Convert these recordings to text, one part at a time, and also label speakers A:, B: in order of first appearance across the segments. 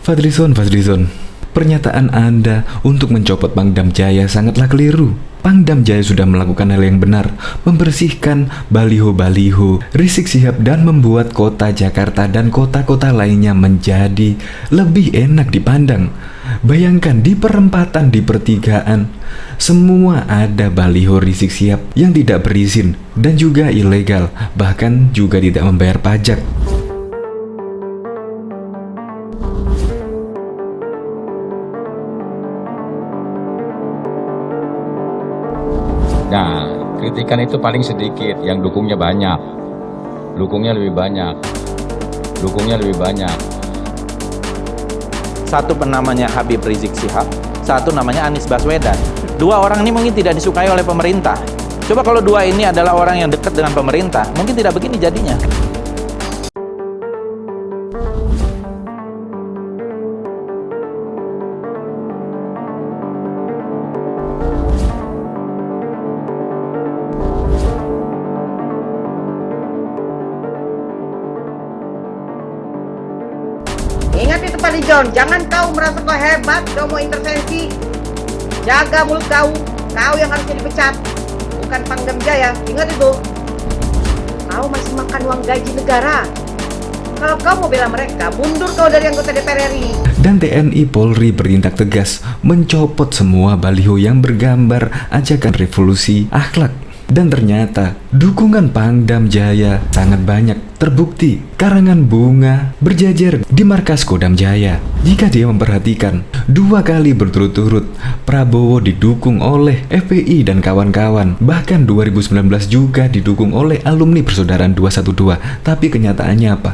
A: Fadlizon, pernyataan Anda untuk mencopot Pangdam Jaya sangatlah keliru. Pangdam Jaya sudah melakukan hal yang benar, membersihkan baliho-baliho Rizik Syihab dan membuat kota Jakarta dan kota-kota lainnya menjadi lebih enak dipandang. Bayangkan di perempatan, di pertigaan, semua ada baliho Rizik Syihab yang tidak berizin dan juga ilegal, bahkan juga tidak membayar pajak.
B: Nah, kritikan itu paling sedikit, yang dukungnya banyak. Dukungnya lebih banyak.
C: Satu namanya Habib Rizik Syihab, satu namanya Anies Baswedan. Dua orang ini mungkin tidak disukai oleh pemerintah. Coba kalau dua ini adalah orang yang dekat dengan pemerintah, mungkin tidak begini jadinya.
D: Ingat itu Pak Lijon, jangan kau merasa kau hebat, kau mau intervensi. Jaga mulut kau yang harusnya dipecat, bukan Pangdam Jaya. Ingat itu. Kau masih makan uang gaji negara. Kalau kau mau bela mereka, mundur kau dari anggota DPR RI.
A: Dan TNI Polri bertindak tegas, mencopot semua baliho yang bergambar ajakan revolusi akhlak. Dan ternyata dukungan Pangdam Jaya sangat banyak. Terbukti karangan bunga berjajar di markas Kodam Jaya. Jika dia memperhatikan, 2 kali berturut-turut Prabowo didukung oleh FPI dan kawan-kawan. Bahkan 2019 juga didukung oleh alumni Persaudaraan 212. Tapi kenyataannya apa?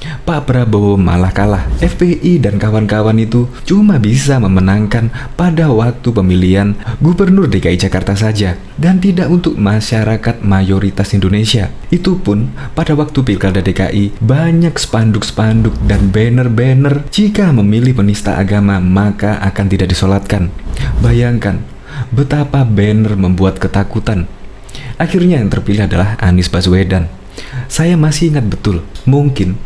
A: Pak Prabowo malah kalah. FPI dan kawan-kawan itu cuma bisa memenangkan pada waktu pemilihan Gubernur DKI Jakarta saja, dan tidak untuk masyarakat mayoritas Indonesia. Itu pun pada waktu Pilkada DKI banyak spanduk-spanduk dan banner-banner, jika memilih penista agama maka akan tidak disolatkan. Bayangkan betapa banner membuat ketakutan. Akhirnya yang terpilih adalah Anies Baswedan. Saya masih ingat betul, mungkin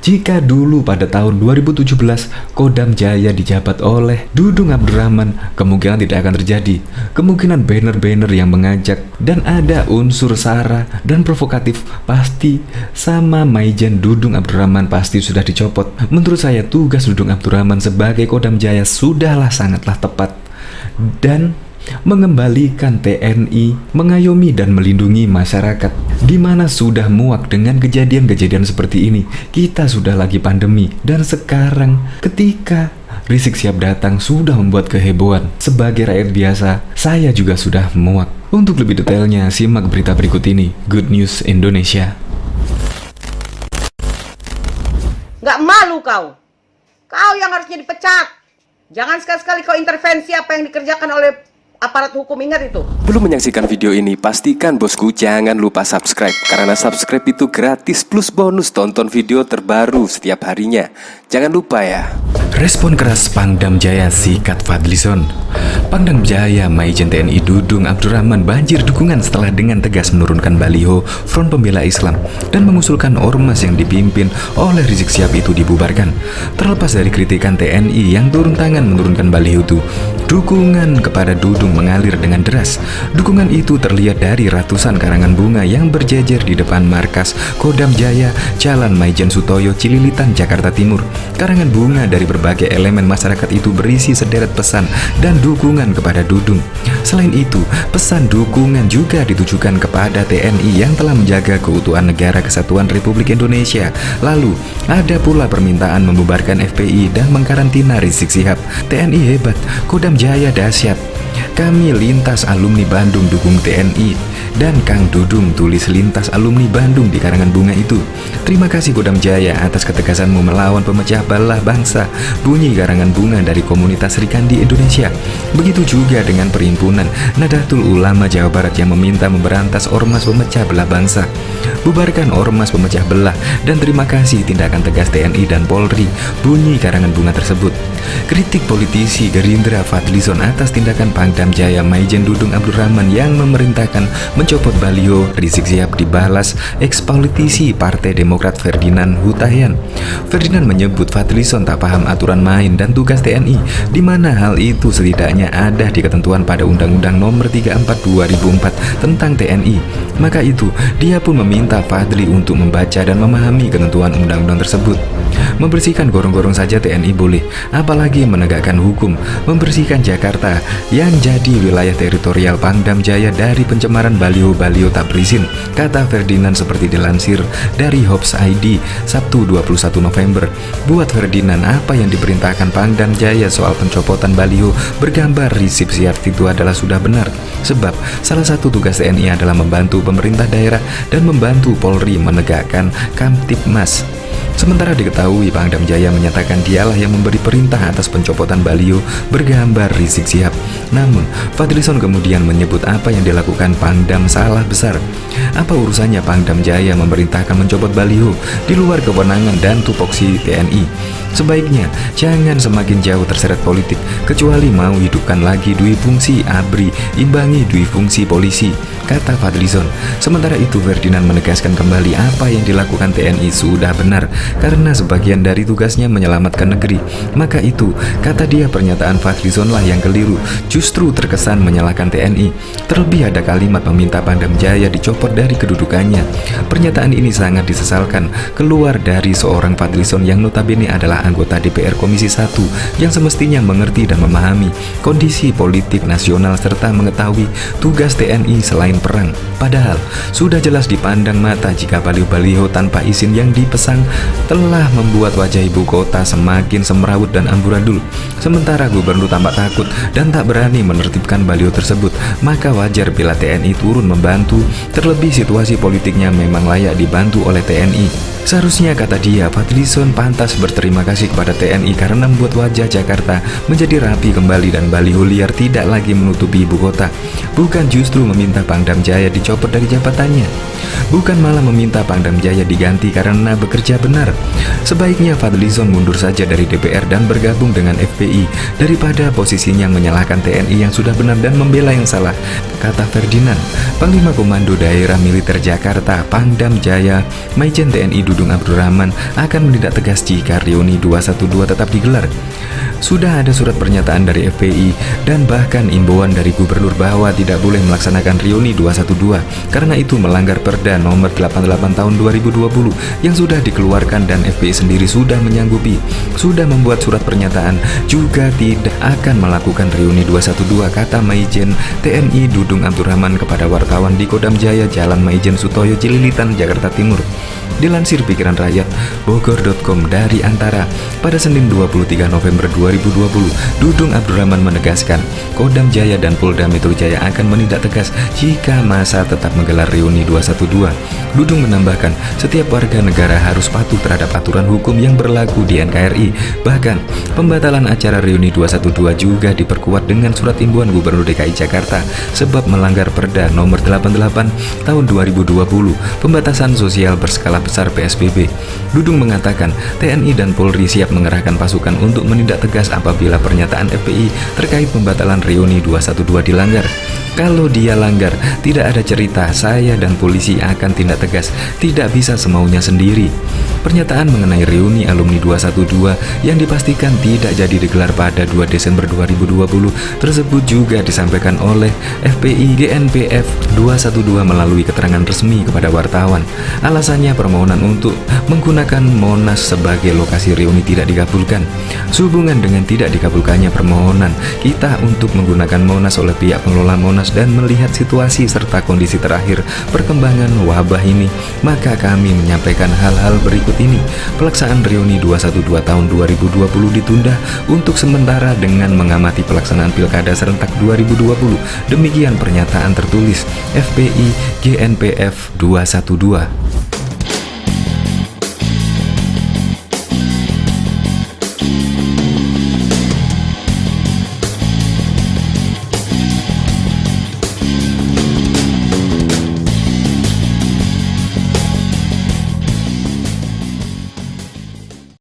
A: jika dulu pada tahun 2017 Kodam Jaya dijabat oleh Dudung Abdurrahman, kemungkinan tidak akan terjadi. Kemungkinan banner-banner yang mengajak dan ada unsur sara dan provokatif pasti sama Maijen Dudung Abdurrahman pasti sudah dicopot. Menurut saya tugas Dudung Abdurrahman sebagai Kodam Jaya sudahlah sangatlah tepat, dan mengembalikan TNI, mengayomi dan melindungi masyarakat, di mana sudah muak dengan kejadian-kejadian seperti ini. Kita sudah lagi pandemi, dan sekarang ketika Rizik Syihab datang sudah membuat kehebohan. Sebagai rakyat biasa, saya juga sudah muak. Untuk lebih detailnya, simak berita berikut ini. Good News Indonesia.
D: Nggak malu kau. Kau yang harusnya dipecat. Jangan sekali-sekali kau intervensi apa yang dikerjakan oleh aparat hukum, ingat itu.
E: Belum menyaksikan video ini, pastikan bosku jangan lupa subscribe, karena subscribe itu gratis plus bonus tonton video terbaru setiap harinya. Jangan lupa ya.
A: Respon keras Pangdam Jaya sikat Fadlizon. Pangdam Jaya Maijen TNI Dudung Abdurrahman banjir dukungan setelah dengan tegas menurunkan baliho Front Pembela Islam dan mengusulkan ormas yang dipimpin oleh Rizik Syihab itu dibubarkan. Terlepas dari kritikan TNI yang turun tangan menurunkan baliho itu, dukungan kepada Dudung mengalir dengan deras. Dukungan itu terlihat dari ratusan karangan bunga yang berjejer di depan markas Kodam Jaya, Jalan Maijen Sutoyo, Cililitan, Jakarta Timur. Karangan bunga dari berbagai elemen masyarakat itu berisi sederet pesan dan dukungan kepada Dudung. Selain itu, pesan dukungan juga ditujukan kepada TNI yang telah menjaga keutuhan negara kesatuan Republik Indonesia. Lalu, ada pula permintaan membubarkan FPI dan mengkarantina Rizik Syihab. TNI hebat, Kodam Jaya dahsyat. Kami lintas alumni Bandung dukung TNI, dan Kang Dudung tulis lintas alumni Bandung di karangan bunga itu. Terima kasih Kodam Jaya atas ketegasanmu melawan pemecah belah bangsa, bunyi karangan bunga dari komunitas Serikandi Indonesia. Begitu juga dengan Perhimpunan Nahdlatul Ulama Jawa Barat yang meminta memberantas ormas pemecah belah bangsa. Bubarkan ormas pemecah belah, dan terima kasih tindakan tegas TNI dan Polri, bunyi karangan bunga tersebut. Kritik politisi Gerindra Fadli Fadlizon atas tindakan Pangdam Jaya Maijen Dudung Abdurrahman yang memerintahkan mencopot baliho Rizik Syihab dibalas ekspolitisi Partai Demokrat Ferdinand Hutahian. Ferdinand menyebut Fadlizon tak paham aturan main dan tugas TNI, di mana hal itu setidaknya ada di ketentuan pada Undang-Undang Nomor 34 2004 tentang TNI. Maka itu, dia pun meminta Fadli untuk membaca dan memahami ketentuan undang-undang tersebut. Membersihkan gorong-gorong saja TNI boleh, apalagi menegakkan hukum, membersihkan Jakarta yang jadi wilayah teritorial Pangdam Jaya dari pencemaran baliho-baliho tak berizin, kata Ferdinand seperti dilansir dari Hops ID Sabtu 21 November. Buat Ferdinand, apa yang diperintahkan Pangdam Jaya soal pencopotan baliho bergambar Rizik Syihab itu adalah sudah benar, sebab salah satu tugas TNI adalah membantu pemerintah daerah dan membantu Polri menegakkan Kamtibmas. Sementara diketahui Pangdam Jaya menyatakan dialah yang memberi perintah atas pencopotan baliho bergambar Rizik Syihab. Namun, Fadlizon kemudian menyebut apa yang dilakukan Pangdam salah besar. Apa urusannya Pangdam Jaya memerintahkan mencopot baliho di luar kewenangan dan tupoksi TNI? Sebaiknya jangan semakin jauh terseret politik, kecuali mau hidupkan lagi dui fungsi ABRI, imbangi dui fungsi polisi, kata Fadlizon. Sementara itu Ferdinand menegaskan kembali apa yang dilakukan TNI sudah benar, karena sebagian dari tugasnya menyelamatkan negeri. Maka itu, kata dia, pernyataan Fadlizon lah yang keliru, justru terkesan menyalahkan TNI. Terlebih ada kalimat meminta Pangdam Jaya dicopot dari kedudukannya. Pernyataan ini sangat disesalkan keluar dari seorang Fadlizon yang notabene adalah anggota DPR Komisi 1 yang semestinya mengerti dan memahami kondisi politik nasional serta mengetahui tugas TNI selain perang. Padahal sudah jelas dipandang mata jika baliho-baliho tanpa izin yang dipasang telah membuat wajah ibu kota semakin semrawut dan amburadul. Sementara gubernur tampak takut dan tak berani menertibkan baliho tersebut, maka wajar bila TNI turun membantu. Terlebih situasi politiknya memang layak dibantu oleh TNI. Seharusnya, kata dia, Fadlizon pantas berterima kasih kepada TNI karena membuat wajah Jakarta menjadi rapi kembali dan baliho liar tidak lagi menutupi ibu kota. Bukan justru meminta Pangdam Jaya dicopot dari jabatannya. Bukan malah meminta Pangdam Jaya diganti karena bekerja benar. Sebaiknya Fadlizon mundur saja dari DPR dan bergabung dengan FPI daripada posisinya menyalahkan TNI yang sudah benar dan membela yang salah, kata Ferdinand. Panglima Komando Daerah Militer Jakarta Pangdam Jaya Maijen TNI Dudung Abdurrahman akan menindak tegas jika reuni 212 tetap digelar. Sudah ada surat pernyataan dari FPI dan bahkan imbauan dari gubernur bahwa tidak boleh melaksanakan reuni 212 karena itu melanggar Perda nomor 88 tahun 2020 yang sudah dikeluarkan, dan FPI sendiri sudah menyanggupi, sudah membuat surat pernyataan juga tidak akan melakukan reuni 212, kata Maijen TNI Dudung Abdurrahman kepada wartawan di Kodam Jaya Jalan Maijen Sutoyo Cililitan, Jakarta Timur. Dilansir Pikiran Rakyat Bogor.com dari Antara pada Senin 23 November 2020, Dudung Abdurrahman menegaskan Kodam Jaya dan Polda Metro Jaya akan menindak tegas jika massa tetap menggelar reuni 212. Dudung menambahkan setiap warga negara harus patuh terhadap aturan hukum yang berlaku di NKRI. Bahkan pembatalan acara reuni 212 juga diperkuat dengan surat imbuan Gubernur DKI Jakarta sebab melanggar Perda nomor 88 tahun 2020 pembatasan sosial berskala besar PSBB. Dudung mengatakan TNI dan Polri siap mengerahkan pasukan untuk menindak tegas apabila pernyataan FPI terkait pembatalan reuni 212 dilanggar. Kalau dia langgar, tidak ada cerita saya dan polisi akan tindak tegas, tidak bisa semaunya sendiri. Pernyataan mengenai reuni alumni 212 yang dipastikan tidak jadi digelar pada 2 Desember 2020 tersebut juga disampaikan oleh FPI GNPF 212 melalui keterangan resmi kepada wartawan. Alasannya permohonan untuk menggunakan Monas sebagai lokasi reuni tidak dikabulkan. Sehubungan dengan tidak dikabulkannya permohonan kita untuk menggunakan Monas oleh pihak pengelola Monas dan melihat situasi serta kondisi terakhir perkembangan wabah ini, maka kami menyampaikan hal-hal berikut ini. Pelaksanaan reuni 212 tahun 2020 ditunda untuk sementara dengan mengamati pelaksanaan Pilkada serentak 2020. Demikian pernyataan tertulis FPI GNPF 212.